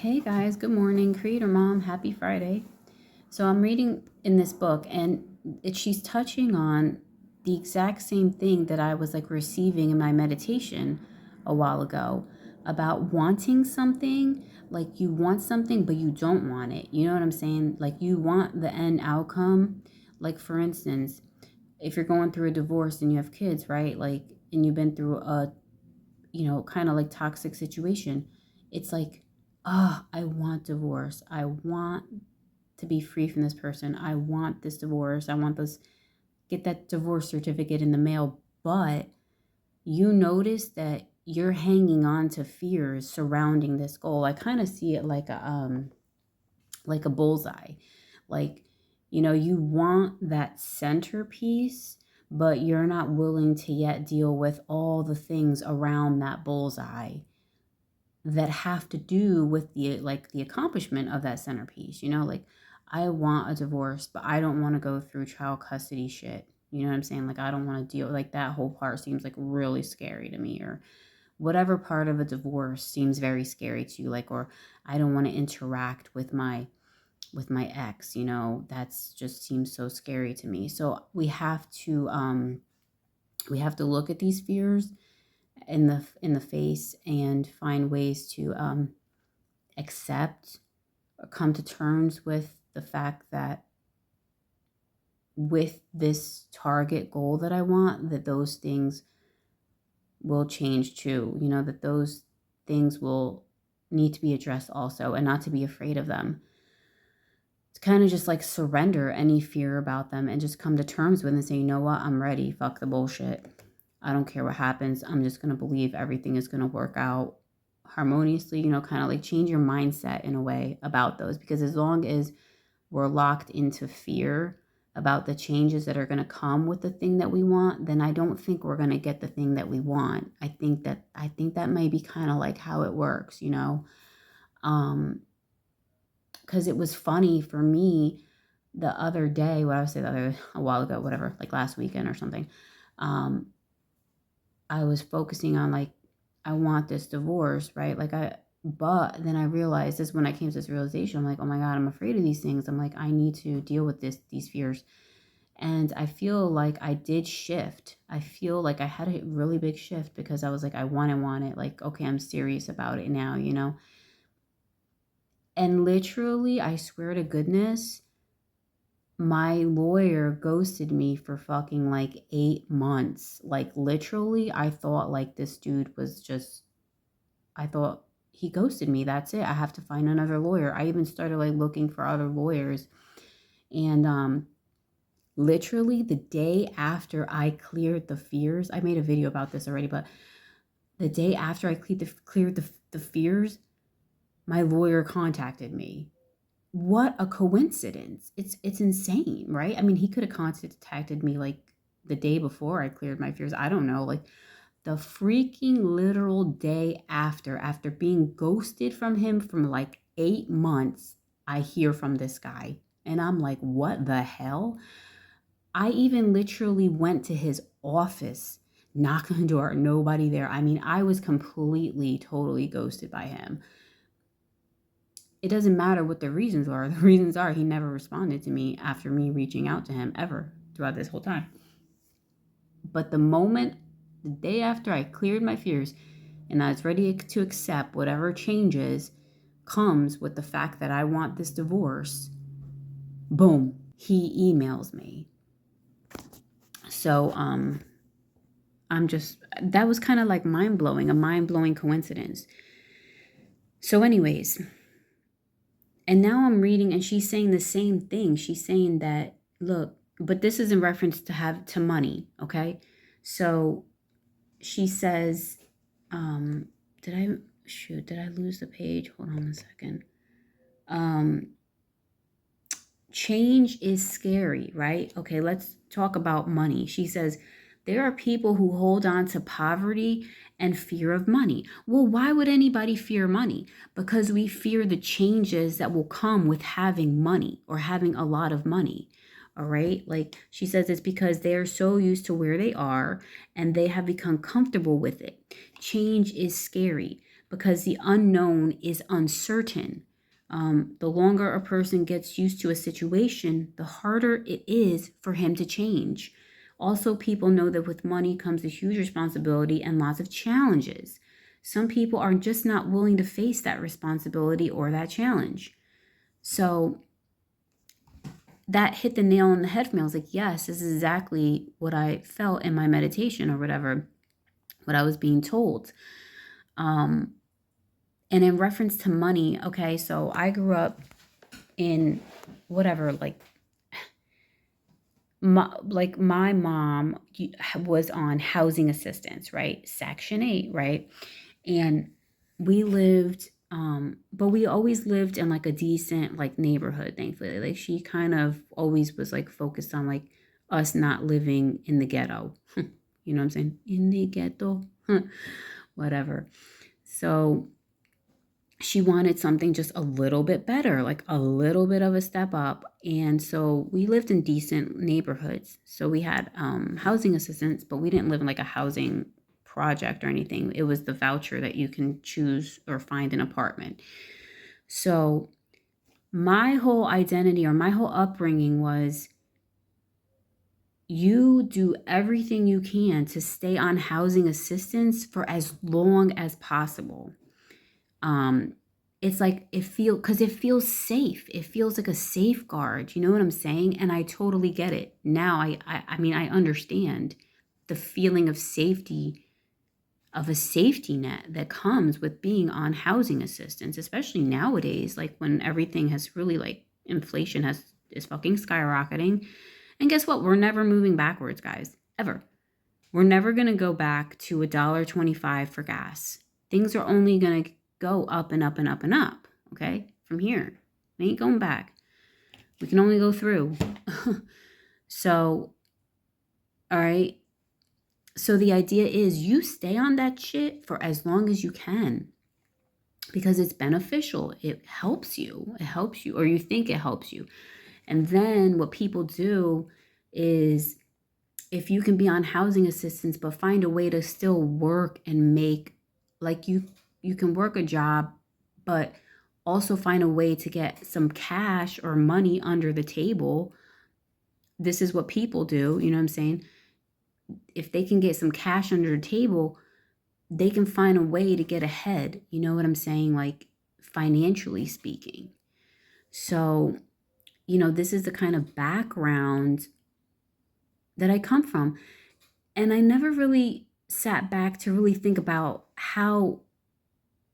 Hey guys, good morning. Creator Mom, happy Friday. So I'm reading in this book and she's touching on the exact same thing that I was like receiving in my meditation a while ago about wanting something, like you want something but you don't want it. You know what I'm saying? Like you want the end outcome. Like for instance, if you're going through a divorce and you have kids, right? Like and you've been through a kind of like toxic situation, it's like, I want divorce. I want to be free from this person. I want this divorce. I want this, get that divorce certificate in the mail. But you notice that you're hanging on to fears surrounding this goal. I kind of see it like a bullseye. Like, you want that centerpiece, but you're not willing to yet deal with all the things around that bullseye that have to do with the accomplishment of that centerpiece. Like I want a divorce, but I don't want to go through child custody shit. You know what I'm saying? Like I don't want to deal, like that whole part seems like really scary to me, or whatever part of a divorce seems very scary to you, like, or I don't want to interact with my ex. That's just seems so scary to me. So we have to look at these fears in the face and find ways to accept or come to terms with the fact that with this target goal that I want, that those things will change too. That those things will need to be addressed also, and not to be afraid of them. To kind of just like surrender any fear about them and just come to terms with and say, you know what, I'm ready. Fuck the bullshit. I don't care what happens. I'm just going to believe everything is going to work out harmoniously, kind of like change your mindset in a way about those. Because as long as we're locked into fear about the changes that are going to come with the thing that we want, then I don't think we're going to get the thing that we want. I think that may be kind of like how it works, because it was funny for me the other day, what I was saying a while ago, whatever, like last weekend or something. I was focusing on like, I want this divorce, right? But then I realized this when I came to this realization. I'm like, oh my God, I'm afraid of these things. I'm like, I need to deal with these fears. And I feel like I did shift. I feel like I had a really big shift because I was like, I want it. Like, okay, I'm serious about it now. And literally, I swear to goodness, my lawyer ghosted me for fucking like 8 months. Like literally, I thought like this dude was just, I thought he ghosted me. That's it. I have to find another lawyer. I even started like looking for other lawyers. And literally the day after I cleared the fears, I made a video about this already, but the day after I cleared the fears, my lawyer contacted me. What a coincidence. It's insane, right? I mean, he could have contacted me like the day before I cleared my fears. I don't know, like the freaking literal day after being ghosted from him from like 8 months, I hear from this guy. And I'm like, what the hell? I even literally went to his office, knocked on the door, nobody there. I mean, I was completely, totally ghosted by him. It doesn't matter what the reasons are. The reasons are he never responded to me after me reaching out to him ever throughout this whole time. But the day after I cleared my fears and I was ready to accept whatever changes comes with the fact that I want this divorce, boom, he emails me. So, that was kind of like a mind blowing coincidence. So, anyways, and now I'm reading and she's saying the same thing. She's saying that, look, but this is in reference to money, okay? So she says, did I lose the page? Hold on a second. Change is scary, right? Okay, let's talk about money. She says, there are people who hold on to poverty and fear of money. Well, why would anybody fear money? Because we fear the changes that will come with having money or having a lot of money. All right. Like she says, it's because they are so used to where they are and they have become comfortable with it. Change is scary. because the unknown is uncertain. The longer a person gets used to a situation, the harder it is for him to change. Also, people know that with money comes a huge responsibility and lots of challenges. Some people are just not willing to face that responsibility or that challenge. So that hit the nail on the head for me. I was like, yes, this is exactly what I felt in my meditation or whatever, what I was being told. And in reference to money, okay, so I grew up in whatever, like my mom was on housing assistance, right? Section 8, right? And we lived, but we always lived in like a decent like neighborhood, thankfully. Like she kind of always was like focused on like us not living in the ghetto. You know what I'm saying? In the ghetto. Whatever. So she wanted something just a little bit better, like a little bit of a step up. And so we lived in decent neighborhoods. So we had housing assistance, but we didn't live in like a housing project or anything. It was the voucher that you can choose or find an apartment. So my whole identity or my whole upbringing was you do everything you can to stay on housing assistance for as long as possible. It's like it feels safe. It feels like a safeguard. You know what I'm saying? And I totally get it. Now I mean I understand the feeling of safety, of a safety net that comes with being on housing assistance, especially nowadays, like when everything has really like inflation is fucking skyrocketing. And guess what? We're never moving backwards, guys. Ever. We're never gonna go back to $1.25 for gas. Things are only gonna go up and up and up and up, okay? From here. We ain't going back. We can only go through. So, all right. So the idea is you stay on that shit for as long as you can because it's beneficial. It helps you. It helps you, or you think it helps you. And then what people do is if you can be on housing assistance but find a way to still work and make like you can work a job but also find a way to get some cash or money under the table. This is what people do, you know what I'm saying? If they can get some cash under the table, they can find a way to get ahead, you know what I'm saying, like financially speaking. So, this is the kind of background that I come from. And I never really sat back to really think about how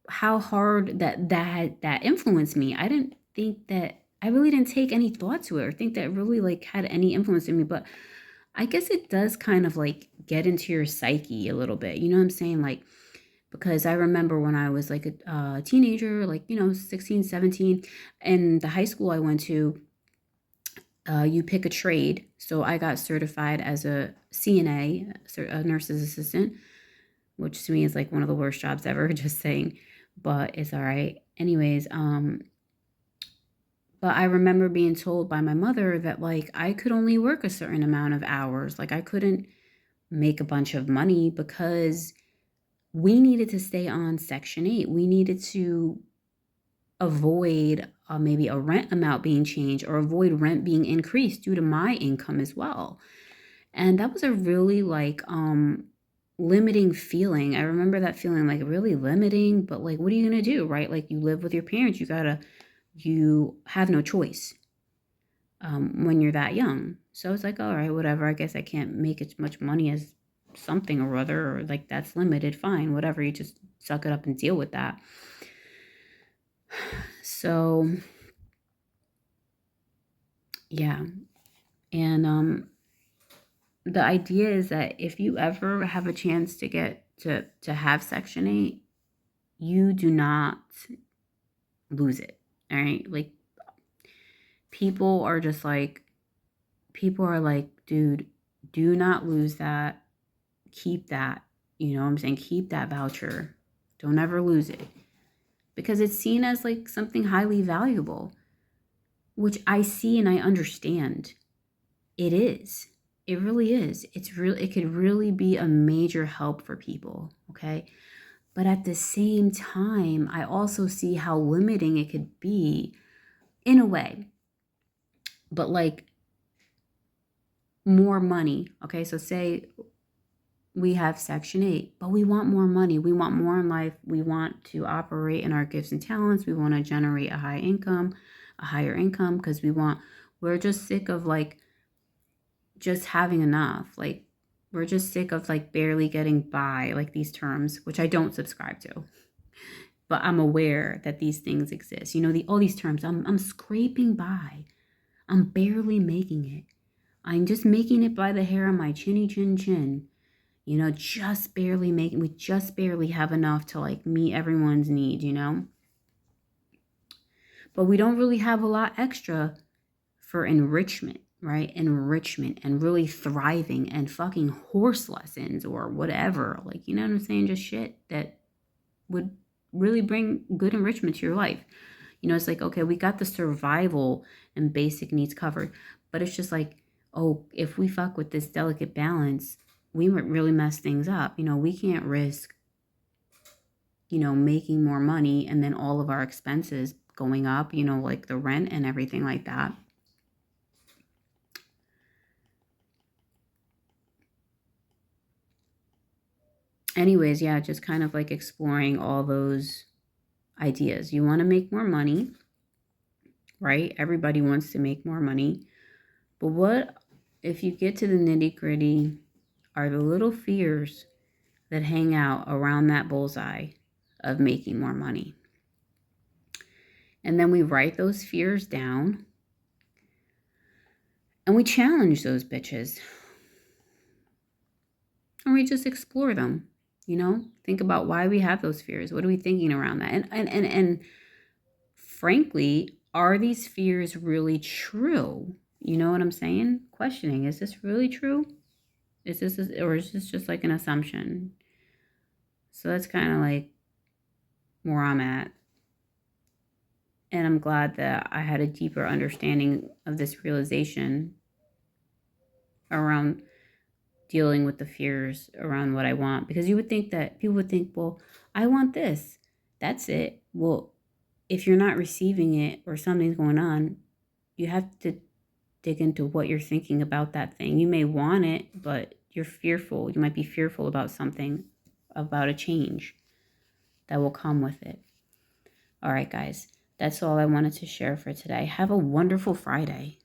hard that influenced me. I didn't think that I really didn't take any thought to it or think that really like had any influence in me, but I guess it does kind of like get into your psyche a little bit. You know what I'm saying? Like because I remember when I was like a teenager, like 16, 17, and the high school I went to, you pick a trade. So I got certified as a CNA, a nurse's assistant, which to me is like one of the worst jobs ever, just saying, but it's all right. Anyways, but I remember being told by my mother that like I could only work a certain amount of hours. Like I couldn't make a bunch of money because we needed to stay on Section 8. We needed to avoid maybe a rent amount being changed or avoid rent being increased due to my income as well. And that was a really like limiting feeling. I remember that feeling like really limiting, but like what are you going to do, right? Like you live with your parents, you have no choice when you're that young. So it's like, all right, whatever. I guess I can't make as much money as something or other, or like that's limited. Fine, whatever. You just suck it up and deal with that. So, yeah. And the idea is that if you ever have a chance to get to have Section 8, you do not lose it. All right? Like people are like, dude, do not lose that. Keep that. You know what I'm saying? Keep that voucher. Don't ever lose it. Because it's seen as like something highly valuable, which I see and I understand. It is. It really is. It could really be a major help for people, okay? But at the same time, I also see how limiting it could be in a way. But like more money. Okay, so say we have Section 8, but we want more money. We want more in life. We want to operate in our gifts and talents. We want to generate a higher income, because we're just sick of like just having enough. Like, we're just sick of like barely getting by, like these terms, which I don't subscribe to. But I'm aware that these things exist. You know, all these terms, I'm scraping by. I'm barely making it. I'm just making it by the hair on my chinny chin chin. You know, we just barely have enough to like meet everyone's need, you know? But we don't really have a lot extra for enrichment, right? Enrichment and really thriving and fucking horse lessons or whatever. Like, you know what I'm saying? Just shit that would really bring good enrichment to your life. You know, it's like, okay, we got the survival and basic needs covered, but it's just like, oh, if we fuck with this delicate balance, we might really mess things up. You know, we can't risk, you know, making more money and then all of our expenses going up, you know, like the rent and everything like that. Anyways, yeah, just kind of like exploring all those ideas. You want to make more money, right? Everybody wants to make more money. But what if you get to the nitty gritty are the little fears that hang out around that bullseye of making more money? And then we write those fears down and we challenge those bitches. Or we just explore them, you know? Think about why we have those fears. What are we thinking around that? And frankly, are these fears really true? You know what I'm saying? Questioning, is this really true? Is this just like an assumption? So that's kind of like where I'm at. And I'm glad that I had a deeper understanding of this realization around dealing with the fears around what I want. Because you would think that people would think, well, I want this. That's it. Well, if you're not receiving it or something's going on, you have to dig into what you're thinking about that thing. You may want it, but you're fearful. You might be fearful about something, about a change that will come with it. All right, guys, that's all I wanted to share for today. Have a wonderful Friday.